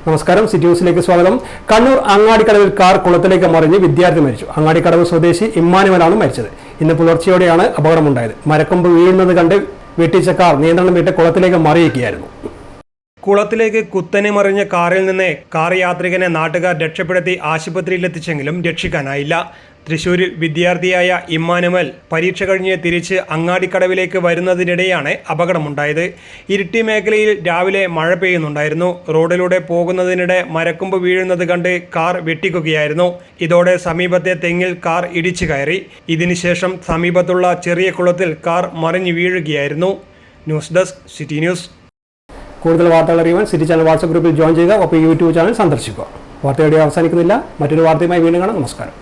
നമസ്കാരം, സിറ്റി ന്യൂസിലേക്ക് സ്വാഗതം. കണ്ണൂർ അങ്ങാടിക്കടവിൽ കാർ കുളത്തിലേക്ക് മറിഞ്ഞ് വിദ്യാർത്ഥി മരിച്ചു. അങ്ങാടിക്കടവ് സ്വദേശി ഇമ്മാനുവലാണ് മരിച്ചത്. ഇന്ന് പുലർച്ചെയോടെയാണ് അപകടമുണ്ടായത്. മരക്കൊമ്പ് വീഴുന്നത് കണ്ട് വെട്ടിച്ച കാർ നിയന്ത്രണം വിട്ട് കുളത്തിലേക്ക് മറിയുകയായിരുന്നു. കുളത്തിലേക്ക് കുത്തനെ മറിഞ്ഞ കാറിൽ നിന്ന് കാർ യാത്രികനെ നാട്ടുകാർ രക്ഷപ്പെടുത്തി ആശുപത്രിയിലെത്തിച്ചെങ്കിലും രക്ഷിക്കാനായില്ല. തൃശൂരിൽ വിദ്യാർത്ഥിയായ ഇമ്മാനുവൽ പരീക്ഷ കഴിഞ്ഞ് തിരിച്ച് അങ്ങാടിക്കടവിലേക്ക് വരുന്നതിനിടെയാണ് അപകടമുണ്ടായത്. ഇരിട്ടി മേഖലയിൽ രാവിലെ മഴ പെയ്യുന്നുണ്ടായിരുന്നു. റോഡിലൂടെ പോകുന്നതിനിടെ മരക്കൊമ്പ് വീഴുന്നത് കണ്ട് കാർ വെട്ടിക്കുകയായിരുന്നു. ഇതോടെ സമീപത്തെ തെങ്ങിൽ കാർ ഇടിച്ചു കയറി. ഇതിനുശേഷം സമീപത്തുള്ള ചെറിയ കുളത്തിൽ കാർ മറിഞ്ഞു വീഴുകയായിരുന്നു. News desk, city news. കൂടുതൽ വാർത്തകൾ അറിയുവാൻ സിറ്റി ചാനൽ വാട്സ്ആപ്പ് ഗ്രൂപ്പിൽ ജോയിൻ ചെയ്യുക. ഒപ്പം യൂട്യൂബ് ചാനൽ സന്ദർശിക്കുക. വാർത്തയുടെ അവസാനിക്കുന്നില്ല. മറ്റൊരു വാർത്തയുമായി വീണ്ടും കാണാം. നമസ്കാരം.